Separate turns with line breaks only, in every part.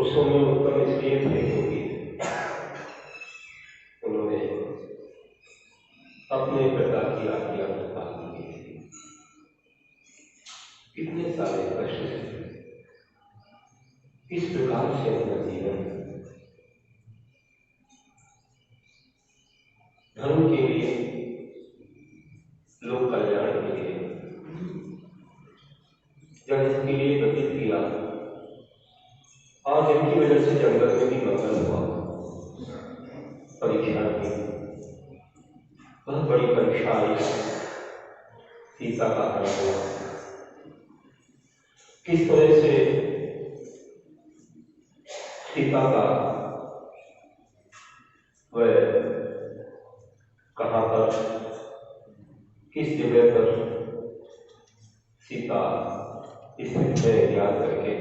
पुरुषों में उत्तम इसलिए थे क्योंकि उन्होंने अपने पिता की आज्ञा को पालन की। कितने सारे कष्ट थे, किस प्रकार से अपना जीवन धर्म के लिए, लोक कल्याण के लिए, जगत के लिए व्यतीत किया और जिनकी वजह से जंगल में भी मंगल हुआ। परीक्षा की बहुत बड़ी परीक्षा आई, सीता का हरण हुआ। किस तरह से सीता का वह कहाँ पर, किस जगह पर सीता इस विषय याद करके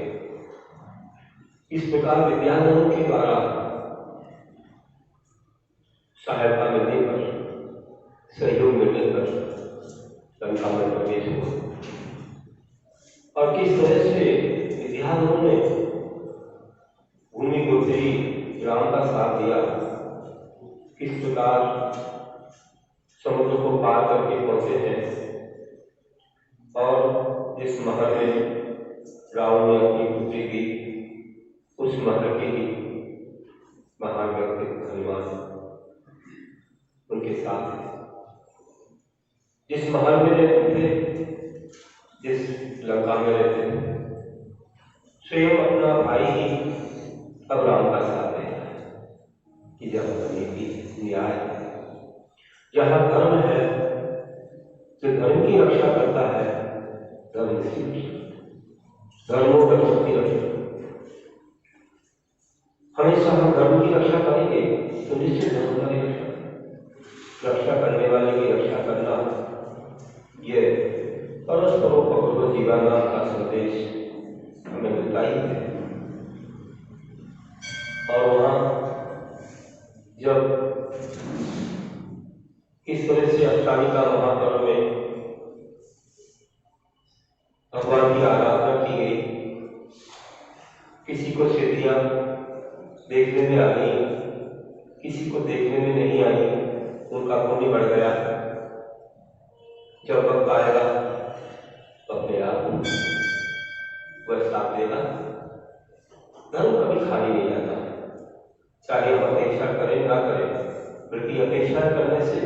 इस प्रकार विद्याधरों के द्वारा सहायता मिलने पर, सहयोग मिलने पर लंका में प्रवेश हुआ। और किस तरह से विद्याधरों ने भूमि गोत्री राम का साथ दिया, किस प्रकार समुद्र को पार करके पहुंचे हैं और जिस महल में रावण ने अपनी पुत्री दी, उस महल के ही महान व्यक्ति हनुमान उनके साथ है। जिस महल में रहते थे, जिस लंका में रहते थे, स्वयं अपना भाई ही अब राम का साथ देता है कि जहाँ नीति न्याय, जहाँ धर्म है, जो धर्म की रक्षा करता है, धर्म की धर्मों की रक्षा, हमेशा हम धर्म की रक्षा करेंगे तो निश्चित धर्म का रक्षा करने वाले की रक्षा करना, ये परस्परोपकार जीवन का संदेश हमें मिलता ही है। और वहाँ जब इस तरह से अष्टामिका महापर्व में भगवान की आराधना की गई, किसी को सिद्धियां देखने में आ गई, किसी को देखने में नहीं आई, उनका पुण्य बढ़ गया। जब वक्त आएगा तो अपने आप वह साथ देगा। धर्म कभी खाली नहीं जाता, चाहे हम अपेक्षा करें ना करें, बल्कि अपेक्षा करने से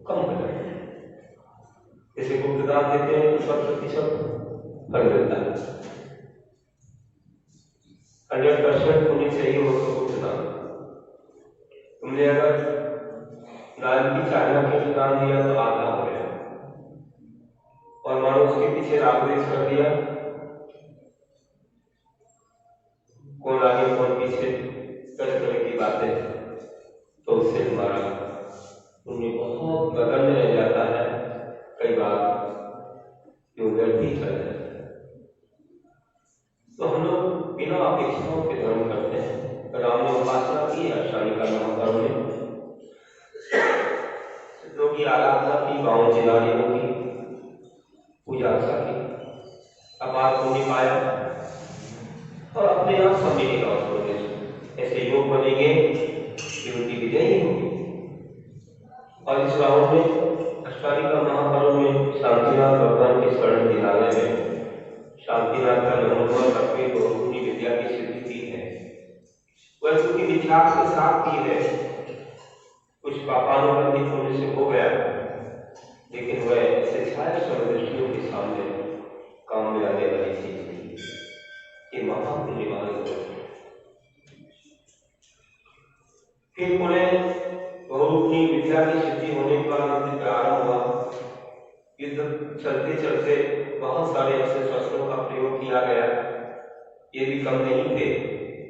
कम करें। जैसे गुप्तदान देते हैं तो 100% फल मिलता है, 100% होनी चाहिए वो तो गुप्तदान। तुमने अगर दान की चाहना के लिए दान दिया तो आधा हो गया, और मानो उसके पीछे रागद्वेष कर दिया, कौन आगे कौन पीछे, तरह तरह की बातें, तो उससे हमारा उन्हें बहुत नगण्य रह जाता है। कई बार जो व्यर्थ ही चला जाता है। तो हम लोग बिना अपेक्षाओं के धर्म करते हैं। राम ने उपासना की है अष्टामिका महापर्व में, सिद्धों की आराधना की, गाँव जिलानियों की पूजा अर्चा की, अपार पुण्य पाया और अपने आप समझेगा उसको। ऐसे योग बनेंगे कि उनकी विजय ही होगी। और इस गाँव में अष्टामिका महापर्व में शांतिनाथ भगवान के शरण दिलाने में शांतिनाथ का नमोन्मन करके बहुगुणी विद्या की सिद्धि की है। वह चूंकि विख्यात के साथ की है, कुछ पापानुबंधित होने से हो गया, लेकिन वह ऐसे छाया सर्वदृष्टियों के सामने काम में आने वाली चीज थी। ये महापुण्यवान लोग। फिर उन्हें बहुरूपी विद्या की सिद्धि होने के बाद युद्ध प्रारंभ हुआ। युद्ध चलते चलते बहुत सारे ऐसे शस्त्रों का प्रयोग किया गया, ये भी कम नहीं थे।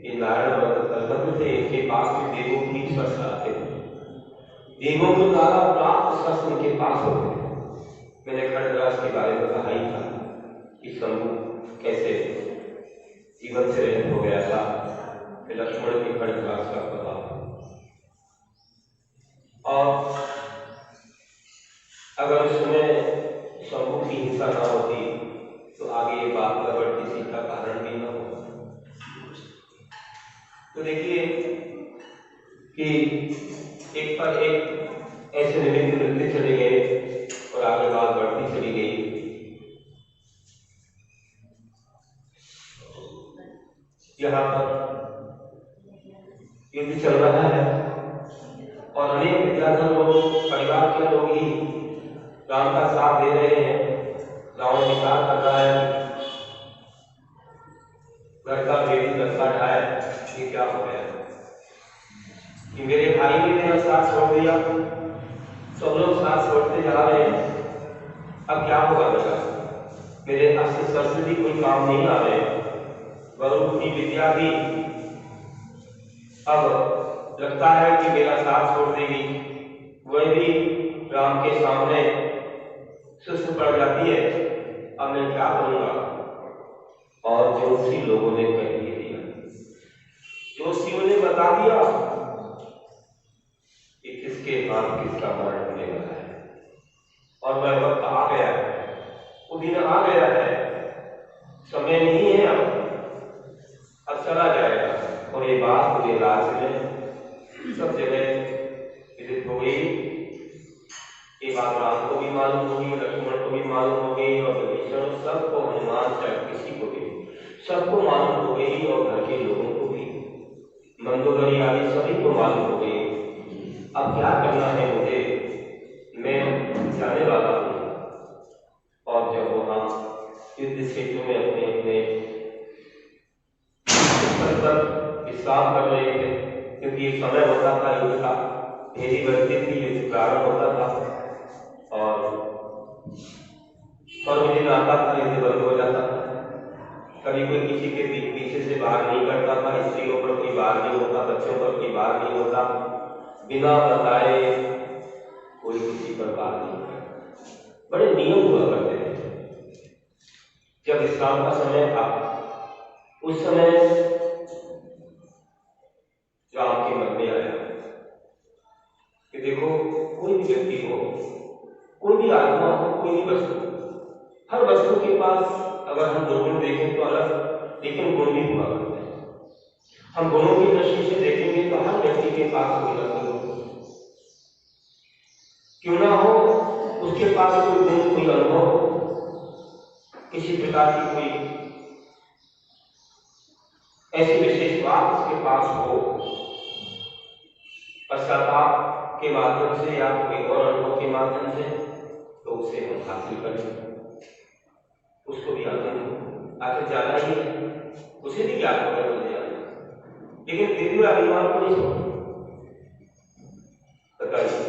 ये नारायण बलभद्र थे, इनके पास में देवों की शस्त्र आते थे, देवों के द्वारा प्राप्त शस्त्र इनके पास होते थे। मैंने खड्गराज के बारे में कहा ही था कि शंभु कैसे जीवन से रहित हो गया था, फिर लक्ष्मण की खड्गराज का प्रभाव। और अगर उस समय शंभु की हिंसा न होती तो आगे ये बात बढ़ती सी का कारण भी न होता। कि एक पर एक ऐसे निमित्त मिलते चले गए और आगे बात बढ़ती चली गई। यहाँ पर युद्ध चल रहा है और अनेक विद्याधर लोग, परिवार के लोग ही राम का साथ दे रहे हैं। रावण विचार कर रहा है घर का बेटी दस्ता ढाए, ये क्या हो गया कि मेरे भाई ने मेरा साथ छोड़ दिया, सब लोग साथ छोड़ते जा रहे हैं, अब क्या होगा बेटा? मेरे अस्त्र शस्त्र भी कोई काम नहीं आ रहे, वरुण की विद्या भी अब लगता है कि मेरा साथ छोड़ देगी, वह भी राम के सामने सुस्त पड़ जाती है, अब मैं क्या करूंगा? और ज्योतिषी लोगों ने कह दिया, ज्योतिषियों ने बता दिया कि किसके हाथ किसका मरण होने वाला है और वह वक्त आ गया है, वो दिन आ गया है, समय नहीं है, अब चला जाएगा। और ये बात पूरे राज्य में सब जगह विदित हो गई। ये बात राम को भी मालूम होगी, लक्ष्मण को भी मालूम हो गई और विभीषण, सबको, हनुमान चाहे किसी को भी सबको मालूम हो गई और घर के लोगों को भी, मंदोदरी आदि सभी को मालूम हो गई। अब क्या करना है मुझे, मैं जाने वाला हूँ। और जब वहां युद्ध क्षेत्र में अपने अपने स्थल पर विश्राम कर रहे थे, क्योंकि एक समय होता था युद्ध का, मेरी बढ़ती थी, युद्ध प्रारंभ होता था और मुझे आता था, युद्ध बंद हो जाता था। कभी कोई किसी के पीछे से बाहर नहीं करता था, स्त्रियों पर कोई बाहर नहीं होता, बच्चों पर कोई बाहर नहीं होता, बिना बताए कोई किसी पर बात नहीं करता। बड़े नियम हुआ करते थे। जब विश्राम का समय था, उस समय राम के मन में आया कि देखो, कोई भी व्यक्ति हो, कोई भी आत्मा हो, कोई भी वस्तु, हर वस्तु के पास अगर हम दुर्गुण देखें तो अलग, लेकिन गुण भी हुआ करते हैं। हम गुणों की दृष्टि से देखेंगे तो हर व्यक्ति के पास कोई ना कोई क्यों ना हो, उसके पास कोई गुण, कोई अनुभव हो, किसी प्रकार की कोई ऐसी विशेष बात उसके पास हो, पश्चाताप के माध्यम से या कोई और अनुभव के माध्यम से, तो उसे हम हासिल करें, उसको भी आनंद आखिर ज्यादा ही है, उसे भी ज्ञान होगा मिल जाएगा, लेकिन फिर भी अभिमान को नहीं छोड़। बताइए,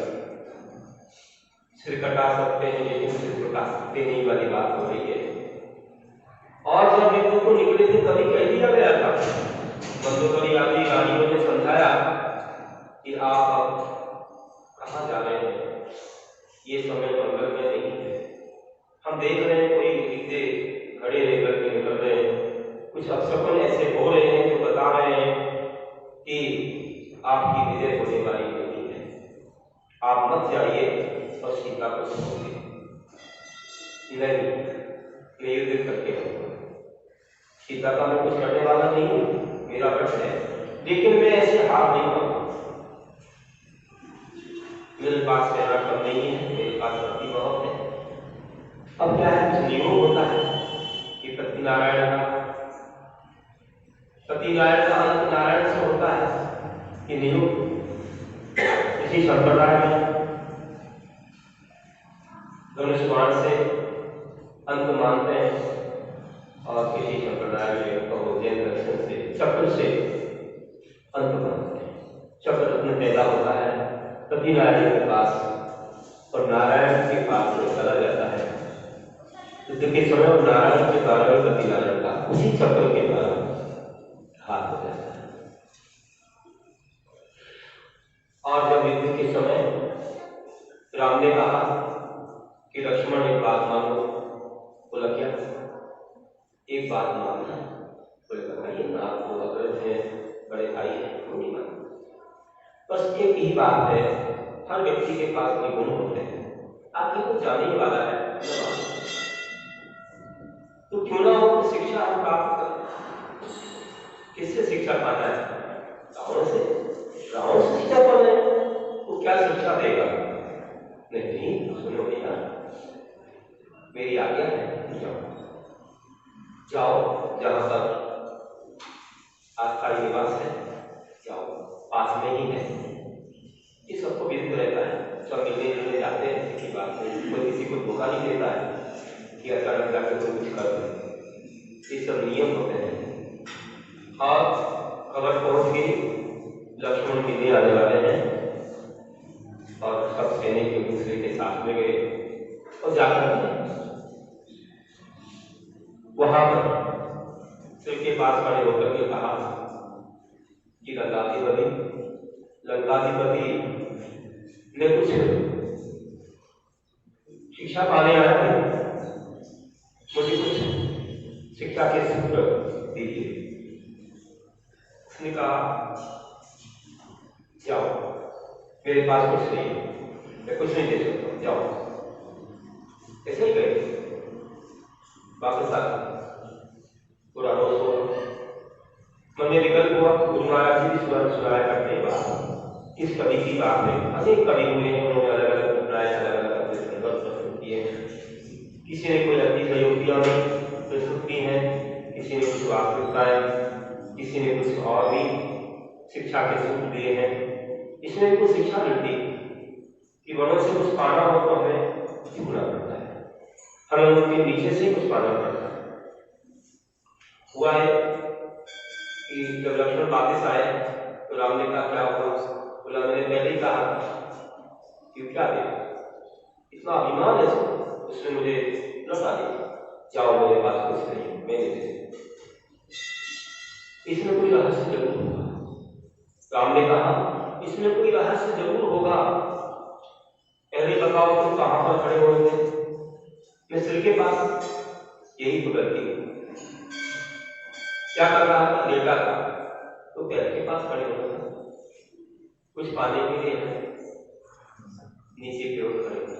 सिर कटा सकते हैं लेकिन सिर कटा सकते नहीं वाली बात हो रही है। और जब युद्ध को निकले थे तभी कह दिया गया था, मंदोदरी आदि रानियों ने समझाया कि आप अब कहाँ जा रहे हैं, ये समय मंगल में नहीं है। हम देख रहे हैं कोई इतने खड़े लेकर के निकल रहे हैं, कुछ अपशकुन ऐसे हो रहे हैं जो बता रहे हैं कि आपकी विजय होने वाली नहीं है, आप मत जाइए और सीता को छोड़िए। नहीं, मैं युद्ध करके रहूंगा, सीता का मैं कुछ करने वाला नहीं हूं, मेरा वश है, लेकिन मैं ऐसे हार नहीं पाऊंगा। मेरे पास सेना कम नहीं है, मेरे पास शक्ति बहुत है। अब क्या है, कुछ नियम होता है कि सत्यनारायण का अंत नारायण से होता है कि नियम। इसी संप्रदाय में धनुष बाण से अंत मानते हैं और किसी संप्रदाय में कहो जैन दर्शन से चक्र से अंत मानते हैं। चक्र रत्न पैदा होता है सत्यनारायण के पास और नारायण के पास में चला जाता है। युद्ध के समय और नारायण के द्वारा सत्यनारायण का उसी चक्र के द्वारा हाथ हो जाता है। और जब युद्ध के समय राम ने कहा कि लक्ष्मण एक बात मानो, बोला क्या? एक बात मानना। बोले बताइए ना, आपको अग्रज है, बड़े भाई है, क्यों नहीं मानना? बस एक ही बात है, हर व्यक्ति के पास कोई गुण होते हैं, आपके कुछ जाने ही वाला है तो क्यों ना हो शिक्षा हम प्राप्त करें। किससे शिक्षा पाना है? रावण से। रावण से सीता पर है, वो क्या शिक्षा देगा? नहीं, सुनो भैया, मेरी आज्ञा है, जाओ जहां पर आपका निवास है, जाओ, पास में ही है। ये सबको विदित रहता है, सब मिलने जुलने जाते हैं, किसी बात नहीं, कोई किसी को धोखा नहीं देता है कि अचानक जाकर कोई कुछ कर दे। ये सब नियम होते हैं। और खबर पहुंच गई, लक्ष्मण मिलने आने वाले हैं और सब सैनिक एक दूसरे के साथ में गए और जाकर वहां पर सिर के पास खड़े होकर के कहा कि लंकाधिपति ने कुछ शिक्षा पाने आया है, मुझे कुछ शिक्षा के सूत्र दीजिए। उसने कहा जाओ, मेरे पास कुछ नहीं, मैं कुछ नहीं दे सकता, जाओ। ऐसे ही गए, वापस आ गए। पूरा रोज हुआ, मन में विकल्प हुआ, गुरु महाराज जी सुनाया करते बात। इस कवि की बात है, अनेक कवि हुए हैं, उन्होंने अलग अलग घटनाएं, अलग अलग अपने संदर्भ प्रस्तुत किए हैं। किसी ने कोई अपनी सहयोगियों में प्रस्तुत की है, किसी ने कुछ वास्तविकताएं, किसी ने कुछ और भी शिक्षा के सूत्र दिए हैं। इसमें कुछ शिक्षा मिलती कि वनों से कुछ पाना हो तो हमें झुकना पड़ता है, हमें उनके नीचे से कुछ पाना पड़ता है। हुआ है कि जब लक्ष्मण वापस आए तो राम ने कहा क्या हुआ? बोला मैंने पहले ही कहा कि क्या दे, इतना अभिमान है उसने मुझे लौटा दिया, जाओ मेरे पास कुछ नहीं, मैंने दे। इसमें कोई रहस्य जरूर होगा, राम ने कहा इसमें कोई रहस्य जरूर होगा। पहले बताओ तुम कहां पर खड़े होंगे? मैं सिर के पास, यही तो गलती है। क्या कर रहा था? लेटा था, तो पैर के पास खड़े होना, कुछ पाने के लिए नीचे की ओर खड़े हो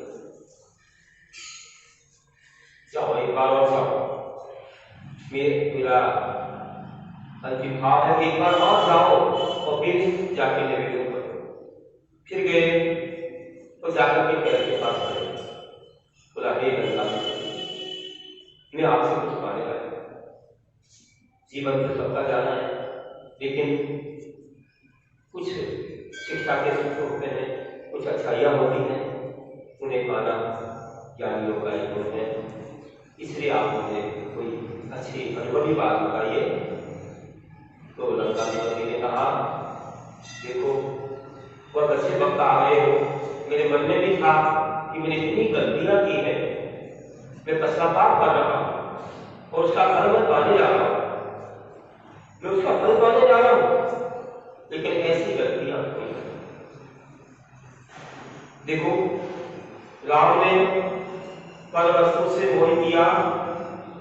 जाओ, एक बार और जाओ। मेरा अंतिम भाव है कि एक बार और जाओ और फिर जाके निवेदन करो। फिर गए तो जाकर के पैर के पास खड़े, बोला हे गंगा, मैं आपसे कुछ पाने आया। जीवन तो सबका जाना है, लेकिन कुछ शिक्षा के सूत्र होते हैं, कुछ अच्छाइयाँ होती हैं, उन्हें पाना ज्ञानियों का ही गुण है। इसलिए आप मुझे कोई अच्छी अनुभवी बात बताइए। तो लंकाधिपति ने कहा देखो, बहुत अच्छे वक्त आ गए हो, मेरे मन में भी था कि मैंने इतनी गलतियां की है, मैं पश्चाताप कर रहा हूं और उसका फल मैं पाने जा रहा हूं, मैं उसका फल पाने जा रहा हूं, लेकिन ऐसी गलतियां हुई। देखो, राम ने पर वस्तु से मोह किया,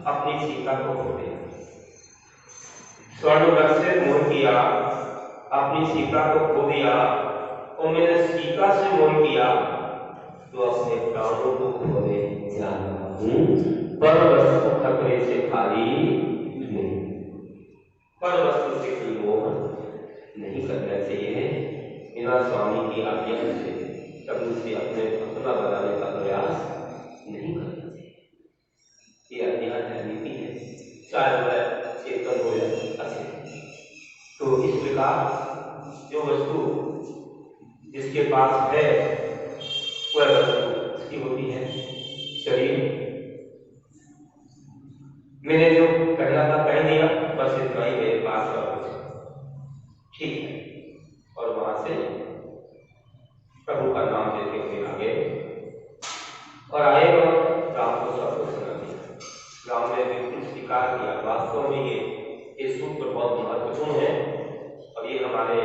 अपनी सीता को खो दिया। स्वर्ण रथ से मोह किया, अपनी सीता को खो दिया, और मैंने सीता से मोह किया तो अपने प्राणों को खोने जा रहा हूं। पर वस्तु खतरे से खाली नहीं, पर वस्तु से कोई मोह नहीं करना चाहिए। बिना स्वामी की आज्ञा से कभी से अपना बनाने का प्रयास नहीं करना चाहिए। ये अध्यात्म नीति है, चाहे वह चेतन हो या अचेतन। तो इस प्रकार जो वस्तु जिसके पास है वह वस्तु उसकी होती है। शरीर, मैंने जो कहना था कह दिया, बस इतना ही मेरे पास और कुछ ठीक है। और वहां से प्रभु का नाम लेते हुए आगे और आए और राम को सब कुछ सुना दिया। राम ने बिल्कुल स्वीकार किया। वास्तव में ये सूत्र बहुत महत्वपूर्ण है और ये हमारे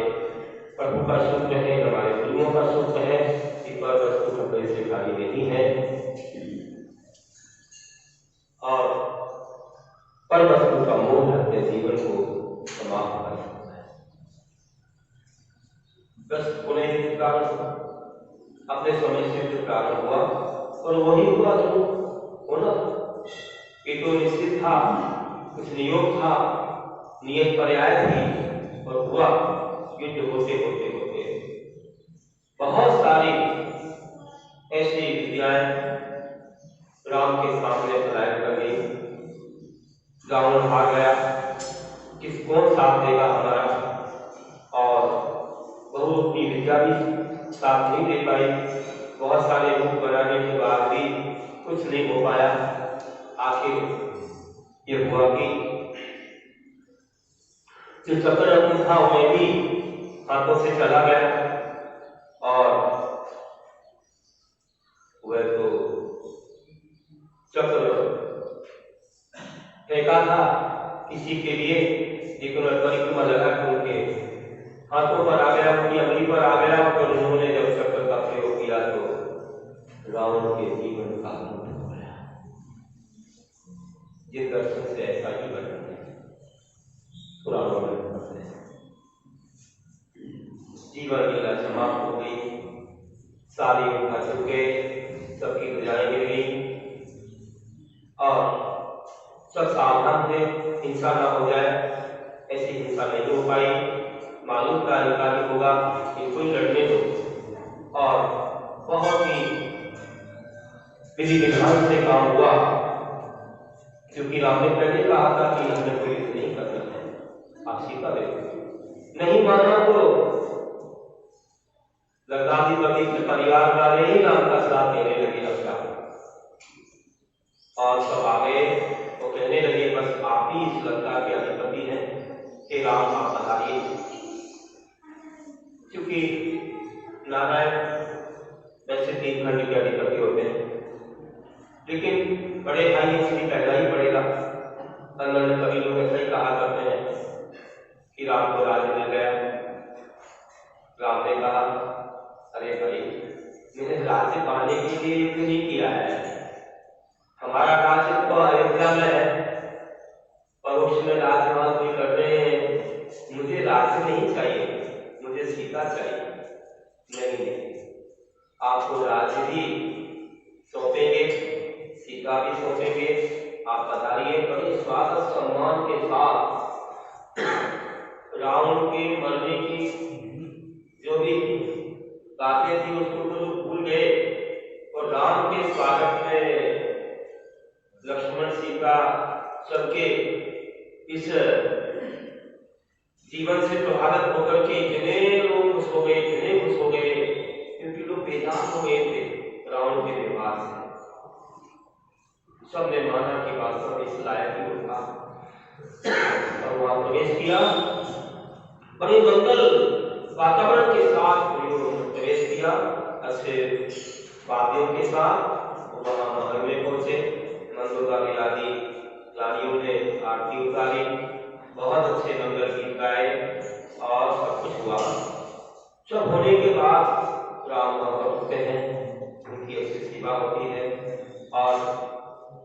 प्रभु का सूत्र है, हमारे गुरुओं का सूत्र है कि पर वस्तु खतरे से खाली नहीं है और पर वस्तु का मोह अपने जीवन को समाप्त कर सकता है। बस पुनः प्रारंभ अपने समय से प्रारंभ हुआ और वही हुआ जो होना था। ये तो निश्चित था, कुछ नियोग था, नियत पर्याय थी और हुआ। युद्ध होते होते होते बहुत सारी ऐसी विद्याएं राम के सामने पलायन कर गई। रावण हार गया, कौन साथ देगा हमारा, और बहू अपनी विद्या भी साथ नहीं दे पाई। बहुत सारे रूप बनाने के बाद भी कुछ नहीं हो पाया। आखिर ये हुआ कि जो चक्ररत्न था वह भी हाथों से चला गया, और वह तो चक्र फेंका था किसी के लिए, लेकिन परिक्रमा लगा के उनके हाथों पर आ गया, उनकी अंगली पर आ गया, और उन्होंने जब चक्र का प्रयोग किया तो रावण के जीवन का अंत हो गया। जिस दर्शन से ऐसा ही वर्णन है पुराणों में पढ़ते हैं। जीवन लीला समाप्त हो गई, सारी उनका चुके, सबकी ध्वजाएं गिर गई, और सब सावधान थे हिंसा ना हो जाए। ऐसी हिंसा नहीं हो पाई। मालूम था इनका ही होगा, इनको ही लड़ने दो, और बहुत ही विधि विधान से काम हुआ, क्योंकि राम ने पहले कहा था कि हमें कोई युद्ध नहीं करना है, आप सीता देखो। नहीं माना तो लंकाधिपति के परिवार वाले ही राम का साथ देने लगे रक्षा, और सब आ गए तो कहने लगे बस आप ही इस लंका के अधिपति हैं, हे राम आप बताइए। क्योंकि नारायण वैसे 3 खंड के अधिपति होते हैं, लेकिन बड़े भाई इसलिए पहला ही पड़ेगा। अंदर में कभी लोग ऐसा ही कहा करते हैं कि राम को राज्य मिल गया। राम ने कहा अरे भाई, मैंने राज्य पाने के लिए युद्ध नहीं किया है, हमारा राज्य तो अयोध्या में है, परोक्ष में राजमान भी कर रहे हैं, मुझे राज्य नहीं चाहिए, मुझे सीता चाहिए। नहीं, आपको राज्य भी सौंपेंगे, सीता भी सौंपेंगे, आप बताइए। बड़े स्वागत सम्मान के साथ रावण के मरने की जो भी बातें थी उसको तो लोग भूल गए, और राम के स्वागत में लक्ष्मण सीता सबके इस जीवन से प्रभावित होकर के इतने लोग खुश हो गए, इतने खुश हो गए, क्योंकि लोग बेजान हो गए थे रावण के व्यवहार से। सबने माना कि वास्तव में इस लायक ही होगा, और वहां प्रवेश किया। बड़े मंगल वातावरण के साथ प्रवेश किया, अच्छे वाद्यों के साथ। वहां महल में पहुंचे, मंदोदरी आदि रानियों ने आरती उतारी, बहुत अच्छे मंगल गीत गाए, और सब कुछ हुआ। सब होने के बाद राम वहां पर रुकते हैं, उनकी अच्छी सेवा होती है, और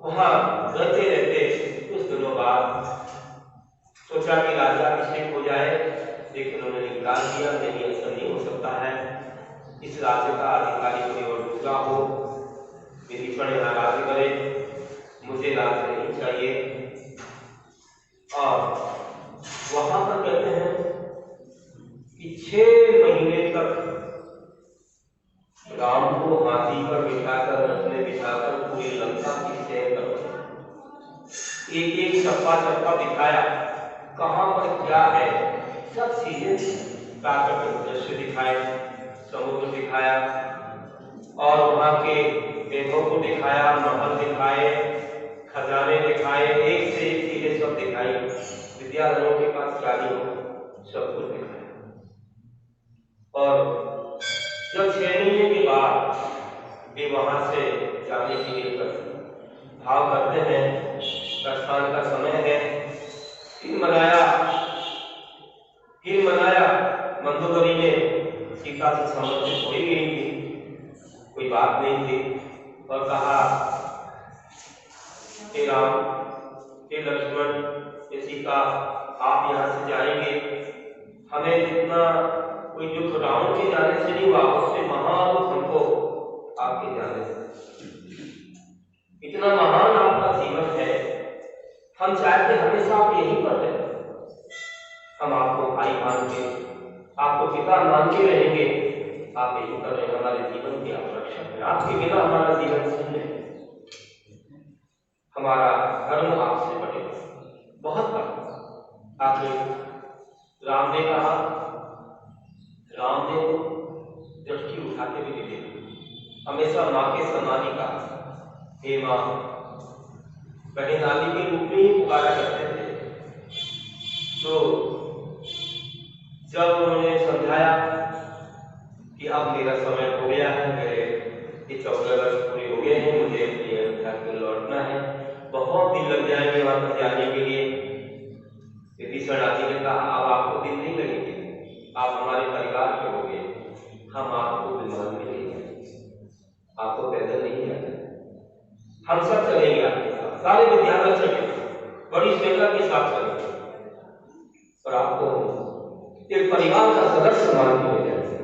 वहां रहते रहते कुछ दिनों बाद सोचा कि राज्याभिषेक हो जाए, लेकिन उन्होंने इनकार किया, नहीं ऐसा नहीं हो सकता है, इस राज्य का अधिकारी कोई और दूसरा हो, विभीषण यहाँ राज्य करे, मुझे राज्य नहीं चाहिए। और वहां पर कहते हैं कि 6 महीने तक राम को हाथी पर बिठाकर, रथ में बिठाकर पूरी लंका की सैर करते, एक एक चप्पा चप्पा दिखाया, कहां पर क्या है, सब चीजें प्राकृतिक दृश्य दिखाए, समुद्र दिखाया, और वहां के मेघों को दिखाया, महल दिखाए, खजाने दिखाए, एक से एक चीजें सब दिखाई, विद्याधरों के पास क्या नहीं हो, सब कुछ दिखाया। और जब 6 महीने के बाद वे वहां से जाने के लिए भाव करते हैं, प्रस्थान का समय है, हिल मनाया, मंदोदरी में सीता से संबंधित हो ही गई थी, कोई बात नहीं थी, और कहा हे राम, हे लक्ष्मण, हे सीता, आप यहाँ से जाएंगे, हमें जितना कोई दुख रावण के जाने से नहीं हुआ, उससे महादुख हमको आपके जाने से। इतना महान आपका जीवन है, हम चाहते हमेशा आप यहीं पर रहे, हम आपको भाई मान के, आपको पिता मान के रहेंगे, आप यही कर रहे हैं, हमारे जीवन के आप रक्षक हैं। आपके बिना हमारा जीवन शून्य है। हमारा धर्म आपसे बड़े बहुत बड़ा। आपने राम ने कहा, राम ने दृष्टि उठा के भी नहीं देखी, हमेशा माँ के समान ही कहा, हे माँ, बड़े नाली के रूप में ही पुकारा करते थे। तो जब उन्होंने समझाया कि अब मेरा समय हो गया है, मेरे 14 वर्ष पूरे हो गए हैं, मुझे अपनी अयोध्या को लौटना है, बहुत दिन लग जाएंगे वहां तक जाने के लिए। विभीषण आदि ने कहा, अब आपको दिन नहीं लगेंगे, आप हमारे परिवार के हो गए, हम आपको विमान में ले जाएंगे, आपको पैदल नहीं जाना, हम सब चलेंगे आपके साथ, सारे विद्यालय चलेंगे, बड़ी सेना के साथ चलेंगे, और आपको एक परिवार का सदस्य मान के ले जाएंगे,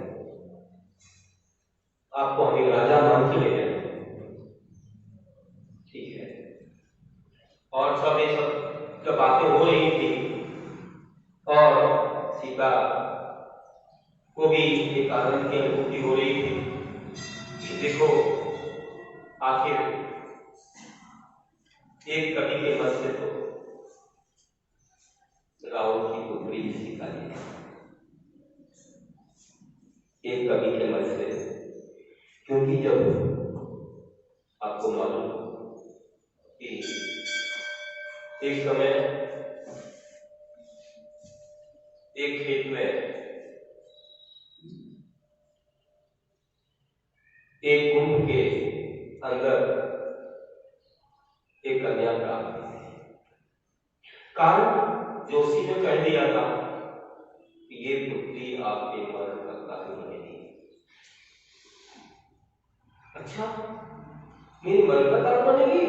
आपको हमें राजा मान के ले जाएंगे। ठीक है। और सब ये सब जब बातें हो रही थी और सीता को भी एक आनंद की अनुभूति हो रही थी कि देखो आखिर एक कवि के मन से तो रावण की पुत्री सीता ने, एक कवि के मन से, क्योंकि जब आपको मालूम कि एक समय एक खेत में एक कुंभ के अंदर एक कन्या प्राप्त हुई। कारण जोशी ने कह दिया था कि ये पुत्री आपके मन का कार्य बनेगी। अच्छा, मेरी मन का कार्य बनेगी?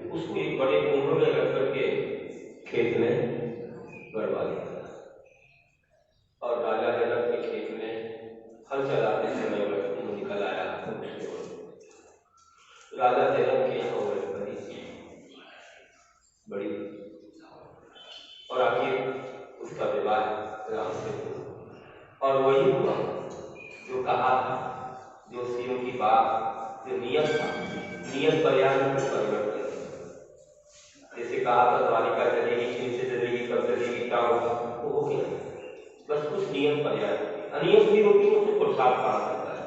उसको एक बड़े कुंभ में रख करके खेत में गड़वा दिया, और राजा जनक के खेत में हल चलाते समय वह निकल आया। राजा जनक के यहाँ बड़ी, और आखिर उसका विवाह राम से हुआ, और वही हुआ जो कहा था, जो सीओ की बात, जो नियत था, नियत पर्याय में परिवर्तन। जैसे कहा था द्वारिका चलेगी, फिर से चलेगी, कब चलेगी, क्या होगा, वो हो गया। बस कुछ नियम पर्याय, अनियत भी होती है, उसको पुरुषार्थ कहा जाता है।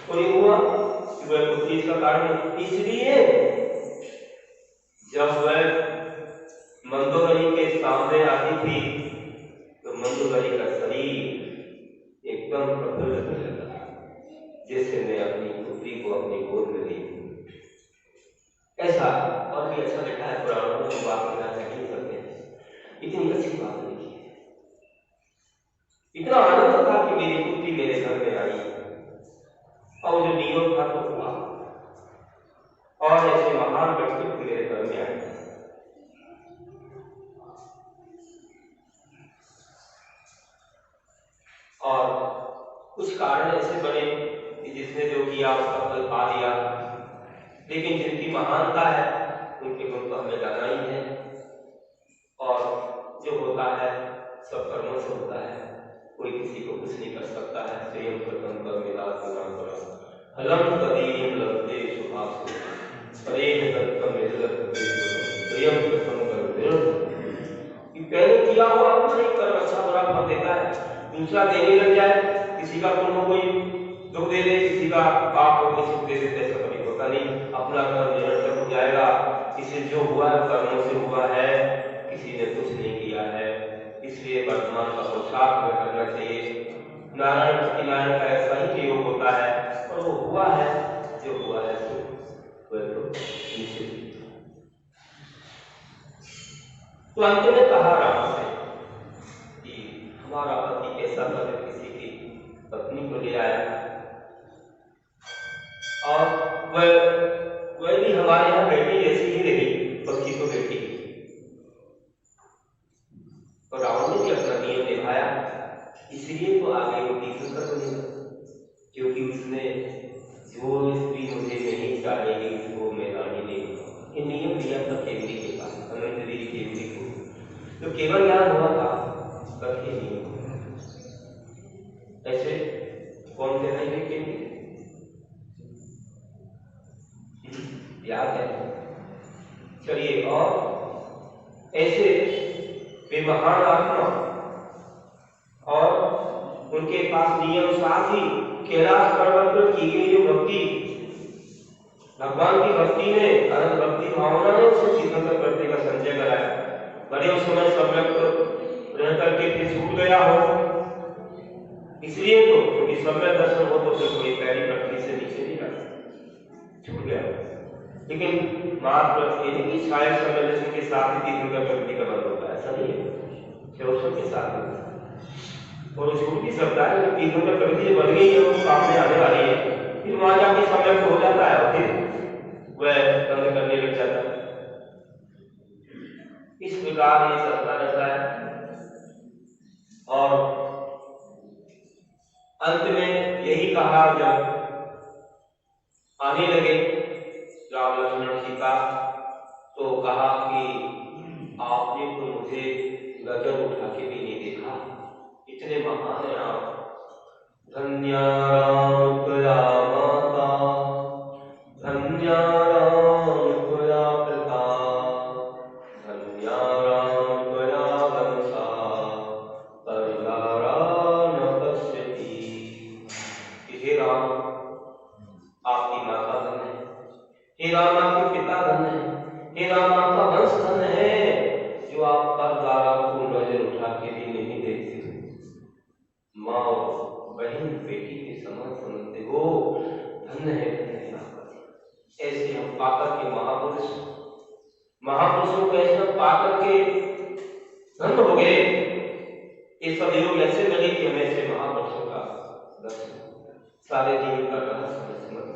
और ये हुआ कि वह पुत्री का कारण, इसलिए जब वह मंदोदरी के सामने आती थी तो मंदोदरी का शरीर एकदम प्रफुल्ल होने लगा, जैसे मैं अपनी पुत्री को अपनी गोद में ली। ऐसा और भी अच्छा लिखा है पुराणों में, बात कहना नहीं सकते, इतनी अच्छी बात लिखी है। इतना आनंद था कि मेरी पुत्री मेरे घर में आई, और जो नियम था तो हुआ, और ऐसे महान व्यक्तित्व मेरे घर में आए। और कुछ कारण ऐसे बने कि जिसने जो किया उसका फल पा लिया, लेकिन जिनकी महानता है उनके गुण तो हमें जाना ही है। और जो होता है सब कर्मों से होता है, कोई किसी को कुछ नहीं कर सकता है। स्वयं प्रथम कर मिला गुना करा हलम कदीम लभते शुभासु परेह तत्कम मिलत स्वयं प्रथम कर। पहले किया हुआ कुछ नहीं कर्म अच्छा बुरा फल देता है, दूसरा देने लग जाए, किसी का पुण्य कोई दुख दे दे, किसी का पाप को कोई सुख दे दे, ऐसा कभी होता नहीं। अपना कर्म निरंतर हो जाएगा। इसे जो हुआ है कर्मों से हुआ है, किसी ने कुछ नहीं किया है, इसलिए वर्तमान का पुरुषार्थ करना चाहिए। नारायण प्रतिनारायण का ऐसा ही प्रयोग होता है, और वो हुआ है जो हुआ है तो निश्चित। तो अंत में कहा राम से कि हमारा पति कैसा कर किसी की पत्नी को ले आया, और वह भी हमारे यहाँ बेटी जैसी ही रही, उसकी तो बेटी। और रावण ने भी अपना नियम निभाया, इसलिए तो आगे वो तीसरा बनेगा, क्योंकि उसने जो स्त्री मुझे नहीं चाहेगी उसको मैं रानी नहीं दूंगा। ये नियम दिया था केवली के पास, अनंत देवी केवली को, तो केवल ज्ञान हुआ था, कभी नहीं हुआ। ऐसे कौन से नहीं केवली ऐसे वे महान आत्मा और उनके पास नियम साथ ही कैलाश पर्वत पर की गई जो भक्ति, भगवान की भक्ति ने, अनंत भक्ति भावना ने उसे तीर्थंकर करने का संचय कराया। बड़े उस समय सम्यक रह करके फिर छूट गया हो, इसलिए तो क्योंकि सम्यक दर्शन हो तो फिर कोई पैरी पृथ्वी से नीचे नहीं जाता, छूट गया। लेकिन मात्र कि शायद समय दर्शन के साथ ही तीर्थंकर प्रगति का बंद होता है, ऐसा नहीं है, केवल के साथ में और छूट भी सकता है। जब तीर्थंकर प्रगति बन गई है, वो सामने आने वाली है, फिर वहां जाके समय हो जाता है और फिर वह बंद करने लग जाता है। इस प्रकार ये चलता रहता है और अंत में यही कहा जब आने लगे राम लक्ष्मण सीता, तो कहा कि आपने तो मुझे नजर उठा के भी नहीं देखा, इतने महान हैं आप। धन्या राम तुया माता, धन्या राम तुया पिता, धन्या राम तुया वंशा, परिवारा न पश्यति। हे राम, आपकी माता धन्य है, हे राम आपके पिता धन्य है, हे राम आपका वंश धन्य है, जो आप पर द्वारा को नजर उठा के भी नहीं देखते, माँ बहन बेटी के समान समझते हो, धन्य है, धन्य है आपका। ऐसे हम पाकर के महापुरुषों को ऐसे हम पाकर के धन्य हो गए। ये सब योग ऐसे लगे कि हमें ऐसे महापुरुषों का दर्शन सारे जीवन का रहस्य समझ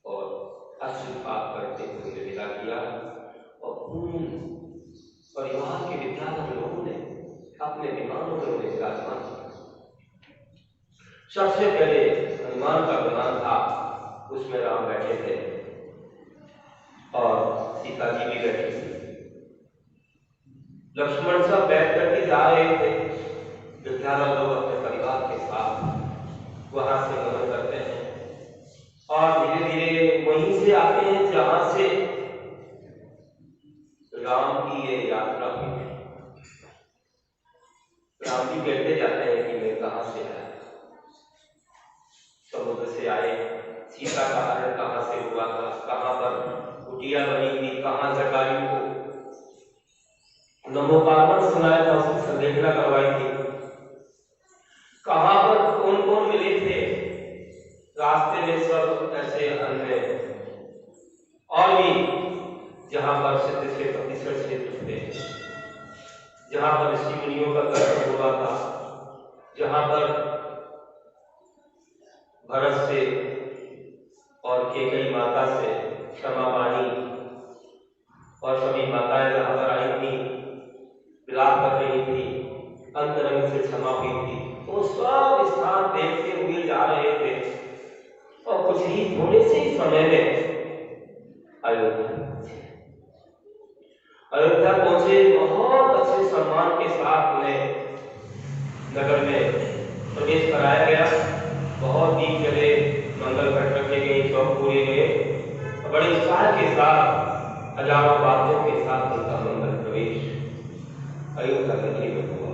और अश्रु पाप करते हुए विदा किया और पूर्ण परिवार के विद्याधर लोगों ने अपने विमानों में उन्हें विराजमान किया। सबसे पहले हनुमान का विमान था, उसमें राम बैठे थे और सीता जी भी बैठी थी। लक्ष्मण सब बैठ करके जा रहे थे। विद्याधर लोग अपने परिवार के साथ वहां से गमन करते हैं और धीरे धीरे वहीं से आते हैं जहां से राम की ये यात्रा हुई है। राम जी कहते जाते हैं कि मैं कहां से आया, समुद्र से आए, सीता का हरण कहां से हुआ था, कहां पर कुटिया बनी थी, कहां जटायु को नमोपार्वण सुनाया था, उसकी संदेशना करवाई थी, कहां पर कौन कौन मिले थे रास्ते में, सब ऐसे अन्य और भी जहां पर सिद्ध से प्रतिशत क्षेत्र थे, जहां पर ऋषि मुनियों का दर्शन हुआ था, जहां पर भरत से और केकई माता से क्षमा मांगी और सभी माताएं जहां पर आई थी, विलाप कर रही थी, अंतरंग से क्षमा हुई थी, वो सब स्थान देखते हुए जा रहे थे और कुछ ही थोड़े से ही समय में अयोध्या पहुंचे। बहुत अच्छे सम्मान के साथ उन्हें नगर में प्रवेश कराया गया। बहुत दीप जले, मंगल घट रखे गए, सब पूरे गए, बड़े उत्साह के साथ हजारों वाद्यों के साथ उनका मंगल प्रवेश अयोध्या नगरी में हुआ।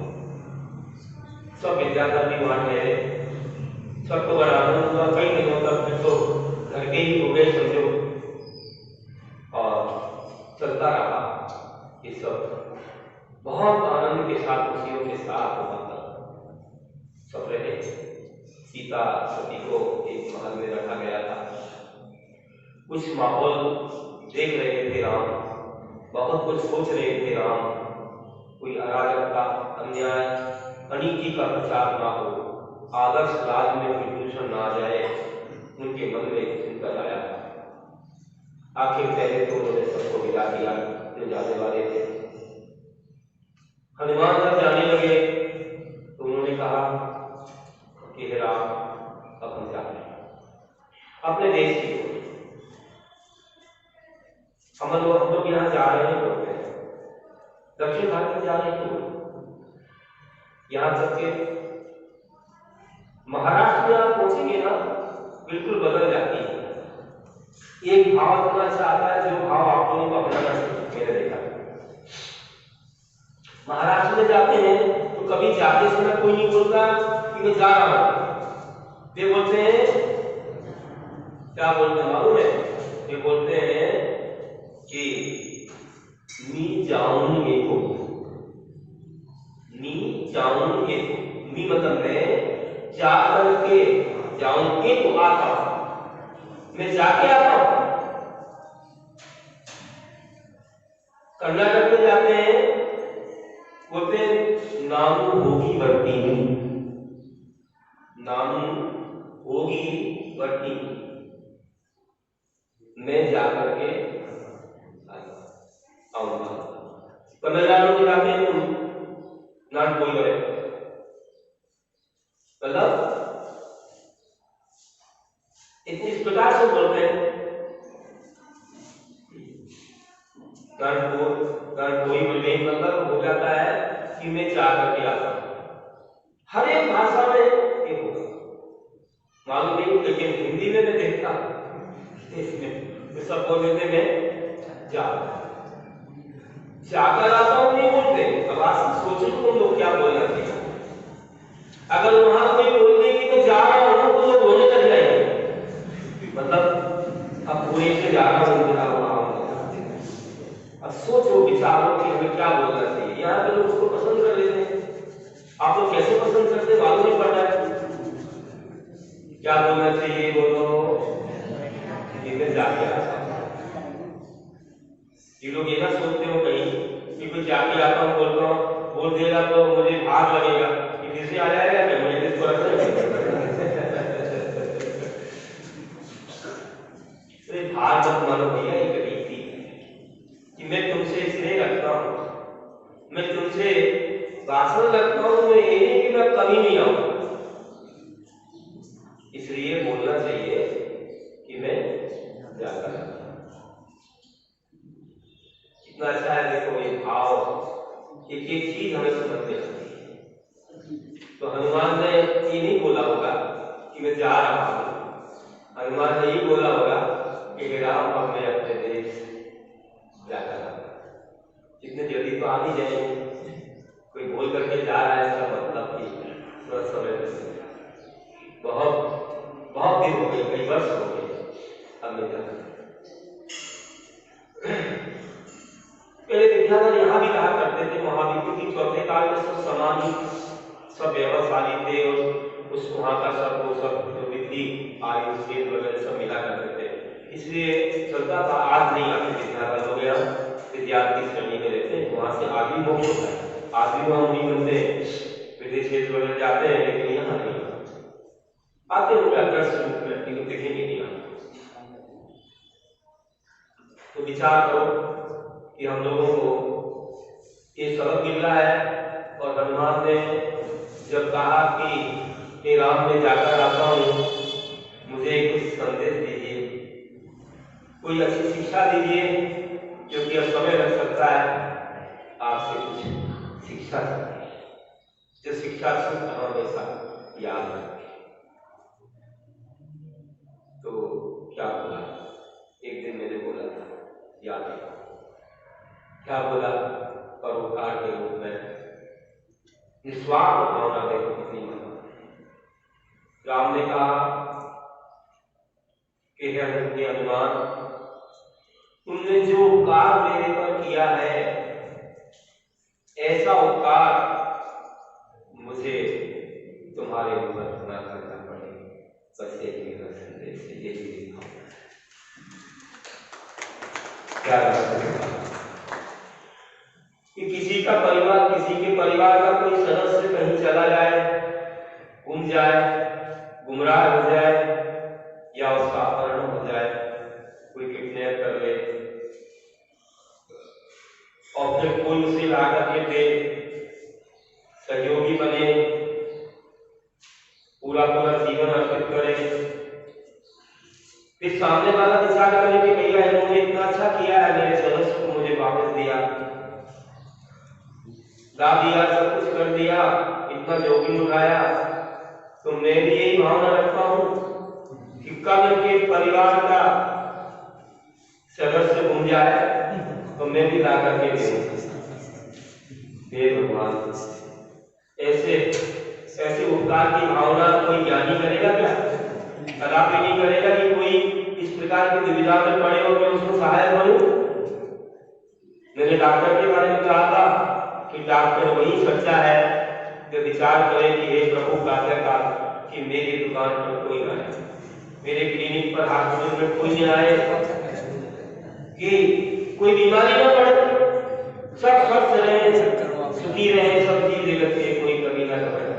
सब विद्याधर भी वहां ठहरे, सबको बड़ा आनंद हुआ। कई दिनों तक फिर तो घर के ही हो गए समझो और चलता रहा ये सब। बहुत आनंद के साथ, खुशियों के साथ वहां पर सब रहे। सीता सती को एक महल में रखा गया था। कुछ माहौल देख रहे थे राम, बहुत कुछ सोच रहे थे राम, कोई अराजकता, अन्याय, अनीति का प्रचार ना हो, आदर्श राज में विभूषण ना आ जाए, उनके मन में एक चिंतन आया। आखिर पहले तो उन्होंने सबको विदा किया जो जाने वाले थे। हनुमान जब जाने लगे तो उन्होंने कहा कि हे राम, अब हम जा रहे हैं अपने देश की ओर। हम लोग यहाँ जा रहे हैं, बोलते हैं दक्षिण भारत में जा रहे हैं, यहाँ तक के महाराष्ट्र में आप पहुंचेंगे ना, बिल्कुल बदल जाती है। एक भाव इतना अच्छा आता है जो भाव आप लोगों को अपनाना चाहिए। मैंने देखा महाराष्ट्र में जाते हैं तो कभी जाते समय कोई नहीं बोलता कि मैं जा रहा हूं, वे बोलते हैं, क्या बोलते हैं मालूम है? वे बोलते हैं कि मी जाऊंगे को, मी जाऊंगे, मी मतलब मैं जा करके, जाऊंगे तो आता हूं, मैं जाके आता हूं। कर्नाटक में जाते हैं, बोलते हैं नामू होगी बर्तीनी, नामू होगी बर्तीनी, मैं जाकर के आऊंगा। तमिलनाडु में जाते हैं नान कोई करे, मतलब इस प्रकार से बोलते हैं कोई बोलने मतलब हो जाता है कि मैं जा करके आता हूं। हर एक भाषा में ये होगा, मालूम नहीं, लेकिन हिंदी में मैं देखता इसमें सब बोल देते मैं जाकर आता हूं नहीं बोलते। अब आप सोचो तुम लोग क्या बोलना चाहिए। अगर वहां कोई बोल दे कि मैं जा रहा हूं तो लोग रोने लग जाएंगे, मतलब अब पूरे से जा रहा हूं, अब सोचो विचारों कि हमें क्या बोलना चाहिए। यहाँ पे लोग उसको पसंद कर लेते हैं, आप लोग कैसे पसंद करते मालूम नहीं पड़ रहा है। क्या बोलना चाहिए? बोलो इधर जाके आता हूं। ये लोग ये ना सोचते हो कहीं कि कुछ जाके आता हूं बोल रहा हूं, बोल देगा तो मुझे भाग लगेगा, इधर से आ जाएगा क्या, मुझे इसको रखना भाग मत मानो भैया, ये रीति कि मैं तुमसे स्नेह रखता हूं, मैं तुमसे वासन रखता हूं, मैं ये नहीं कि मैं कभी नहीं आऊं। इसलिए बोलना चाहिए कि मैं जाकर कितना अच्छा है। देखो ये भाव, एक एक चीज हमें समझ में आती है। तो हनुमान ने ये नहीं बोला होगा कि मैं जा रहा हूं, हनुमान ने ये बोला होगा कि हे राम अब मैं अपने देश जाकर इतने जल्दी तो आ नहीं जाएंगे। कोई बोल करके जा रहा है इसका मतलब कि थोड़ा समय, बहुत बहुत दिन हो गए, कई वर्ष हो गए अब मैं जाकर। पहले विद्याधर यहाँ भी रहा करते थे, वहां भी, क्योंकि चौथे काल में सब समान ही, सब व्यवसायी थे और उस वहां का सब वो सब जो विधि आयु खेल वगैरह सब मिला करते थे, इसलिए चलता था। आज नहीं आते विद्याधर हो गया, विद्यार्थी श्रेणी में रहते हैं, वहां से आगे मोक्ष होता है, आगे वहां नहीं बनते, विदेश क्षेत्र वगैरह जाते हैं, लेकिन यहाँ नहीं आते होंगे, अगर व्यक्ति को देखेंगे नहीं आते। तो विचार करो कि हम लोगों को ये सबक मिल रहा है, और हनुमान ने जब कहा कि हे राम मैं जाकर आता हूं, मुझे कुछ संदेश दीजिए, कोई अच्छी शिक्षा दीजिए, क्योंकि अब समय लग सकता है, आपसे कुछ शिक्षा चाहिए, जो शिक्षा शुद्ध हमेशा याद रखें। तो क्या बोला? एक दिन मैंने बोला था, याद है क्या बोला? परोपकार के रूप में निस्वार्थ भावना देखो कितनी महत्वपूर्ण। राम ने कहा कि हे हनुमान, तुमने जो उपकार मेरे पर किया है, ऐसा उपकार मुझे तुम्हारे ऊपर न करना पड़े, बस एक मेरा संदेश है, ये भी दिखाओ। क्या कि किसी का परिवार, किसी के परिवार का कोई सदस्य कहीं चला जाए, गुम जाए, गुमराह हो जाए, या उसका अपहरण हो जाए, कोई किडनैप कर ले, और फिर कोई उसे ला करके दे, सहयोगी बने, पूरा पूरा जीवन अर्पित करे, फिर सामने वाला विचार करे कि भैया इन्होंने इतना अच्छा किया है, मेरे सदस्य को मुझे वापस दिया, ला दिया, सब कुछ कर दिया, इतना जोखिम उठाया, तो मैं भी यही भावना रखता हूं कि कल के परिवार का सदस्य घूम जाए तो मैं भी ला करके दूं। विद्वान ऐसे ऐसे उपकार की भावना कोई ज्ञानी करेगा क्या? कदापि नहीं करेगा कि कोई इस प्रकार की दुविधा में पड़े हो मैं उसको सहायक बनूं। मैंने डॉक्टर के बारे में कहा था कि डॉक्टर वही सच्चा है जो विचार करे कि हे प्रभु का कि मेरी दुकान पर कोई आए, मेरे क्लिनिक पर हॉस्पिटल में कोई नहीं आए, कि कोई बीमारी ना पड़े, सब स्वस्थ रहे, सुखी रहे, सब चीज जगत के कोई कमी ना करे।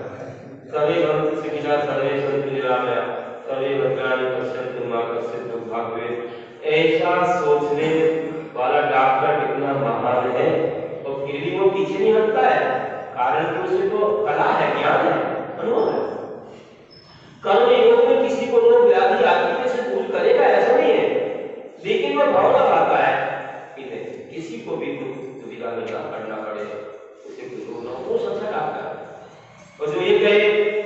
सर्वे भवन्तु सुखिनः सर्वे सन्तु निरामयाः सर्वे भद्राणि पश्यन्तु मा कश्चित् दुर्भाग्येत्। ऐसा सोचने वाला डॉक्टर कितना महान है और फिर भी वो पीछे नहीं हटता है। कारण कि उसे तो कला है, ज्ञान है, अनुभव है। कर्म योग में किसी को रोग व्याधि आदि से दूर करेगा ऐसा नहीं है, लेकिन वह भावना लाता है इन्हें किसी को भी दुविधा में ना पड़ना पड़े, उसे कोई रोग ना हो, वो सच्चा डॉक्टर है। और जो ये कहे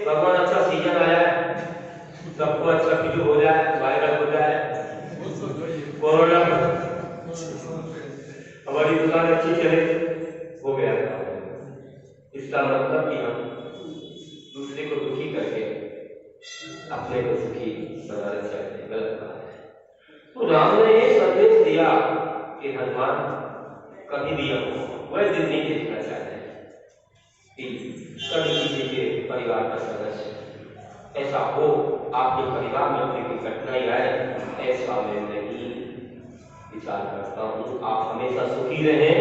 भगवान अच्छा सीजन आया है, सबको अच्छा फ्लू हो जाए, वायरल हो जाए, कोरोना हमारी दुकान अच्छी चले, हो गया। इसका मतलब कि हम दूसरे को दुखी करके अपने को सुखी बनाना चाहते हैं, गलत बात है। तो राम ने ये संदेश दिया कि हनुमान कभी भी हम वह दिन नहीं देखना चाहते कि कभी किसी के परिवार का सदस्य ऐसा हो, आपके परिवार में कोई कठिनाई आए, ऐसा मैं नहीं विचार करता हूँ। आप हमेशा सुखी रहें,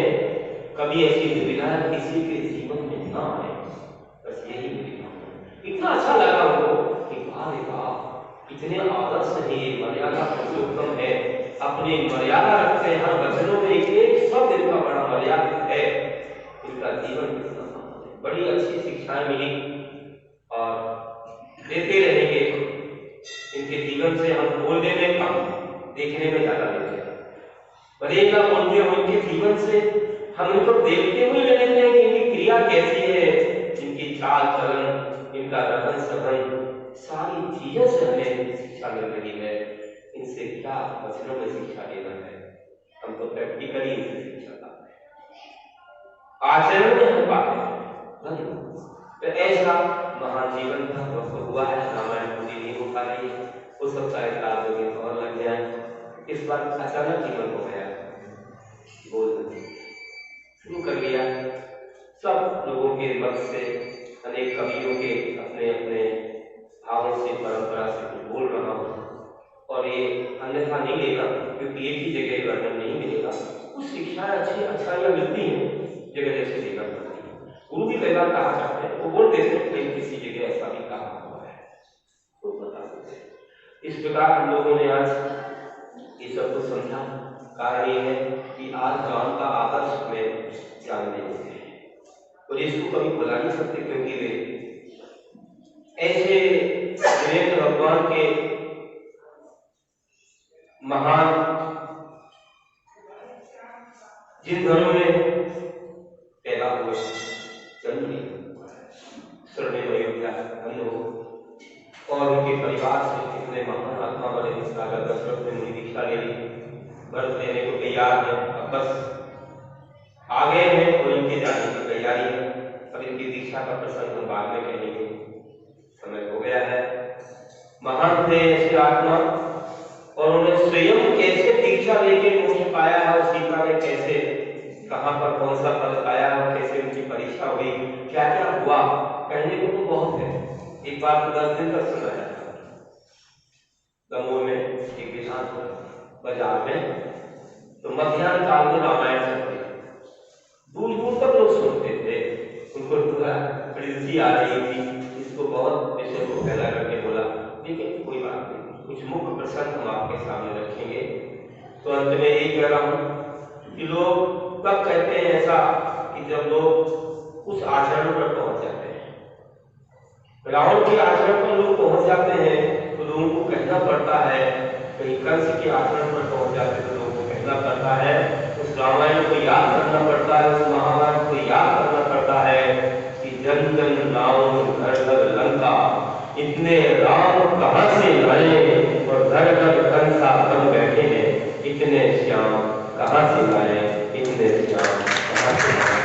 कभी ऐसी दुविधा किसी के जीवन में ना आए, बस यही मेरी भावना। इतना अच्छा लगा वो कि वाह इतने आदर्श है, मर्यादा पुरुषोत्तम है, अपनी मर्यादा रखते हैं, हर वचनों में एक शब्द इनका बड़ा मर्यादा है, इनका जीवन कितना बड़ी अच्छी शिक्षाएं मिली और देते रहेंगे। इनके जीवन से हम बोलने में कम, देखने में ज्यादा देते हैं। भले इनका बोलते हो, इनके जीवन से हम इनको देखते हुए लेते हैं कि इनकी क्रिया कैसी है, इनकी चाल चलन, इनका रहन सहन, सारी चीजों से हमें शिक्षा मिल रही है। इनसे क्या वचनों में शिक्षा लेना है, हम तो प्रैक्टिकली इनसे शिक्षा पाते हैं, आचरण में हम पाते हैं। तो ऐसा महान जीवन का वक्त हुआ है, रामायण पूरी नहीं हो पा रही है, हो सकता है काल में और लग जाए। इस बार अचानक जीवन हो गया, बोल शुरू कर लिया। सब लोगों के मत से, अनेक कवियों के अपने अपने भावों से, परंपरा से कुछ बोल रहा हूँ और ये अन्यथा नहीं लेगा, क्योंकि एक ही जगह वर्णन नहीं मिलेगा। कुछ शिक्षाएं अच्छी अच्छाइयाँ मिलती हैं, जगह जैसे लेना पड़ती है। गुरु भी कई बार कहा जाते हैं, वो बोलते थे कहीं किसी जगह ऐसा भी कहा हुआ है तो बता देते। इस प्रकार हम लोगों ने आज ये सब कुछ समझा। कारण ये है कि आज राम का आदर्श में जानने होते हैं और इसको कभी भुला नहीं सकते, क्योंकि वे ऐसे वीरेंद्र भगवान के महान जिन घरों में पैदा हुए, जन्म लिए, स्वर्णिम अयोध्या धन्य हो, और उनके परिवार से कितने महान आत्मा बने। राजा दशरथ ने उनकी दीक्षा ले ली, व्रत लेने को तैयार है, अब बस आ गए हैं और इनके जाने की तैयारी है। अब इनकी दीक्षा का प्रसंग हम बाद में कहेंगे, समय हो गया है। महान थे ऐसे आत्मा, और उन्हें स्वयं कैसे दीक्षा लेके मोक्ष पाया है, और सीता ने कैसे कहां पर कौन सा पद पाया और कैसे उनकी परीक्षा हुई, क्या क्या हुआ, कहने को तो बहुत है। एक बार तो 10 दिन तक सुनाया था दमोह में एक विधान बाजार में, तो मध्याह्न काल में रामायण सुनते, दूर दूर तक लोग सुनते थे। उनको बड़ी रुचि आ रही थी, इसको बहुत विषय को फैला करके बोला, लेकिन कोई बात नहीं, कुछ मुख्य प्रसंग हम आपके सामने रखेंगे। तो अंत में यही कह रहा हूं कि लोग कब कहते हैं ऐसा कि जब लोग उस आचरण पर पहुंच जाते हैं, रावण के आचरण पर लोग पहुंच जाते हैं, तो लोगों को कहना पड़ता है, कहीं कंस के आचरण पर पहुंच जाते हैं तो लोगों को कहना पड़ता है, उस रामायण को याद करना पड़ता है, उस महाभारत को याद करना पड़ता है कि जन जन राम घर घर लंका, इतने राम कहां से लाए और घर घर कंसा बन बैठे हैं, इतने श्याम कहां से लाए, इतने श्याम कहां से लाए।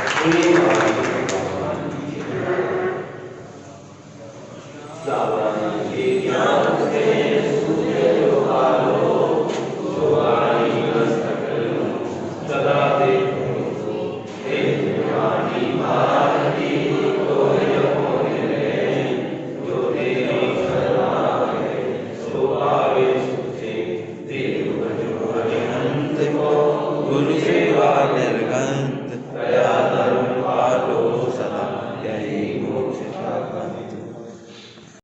गुरु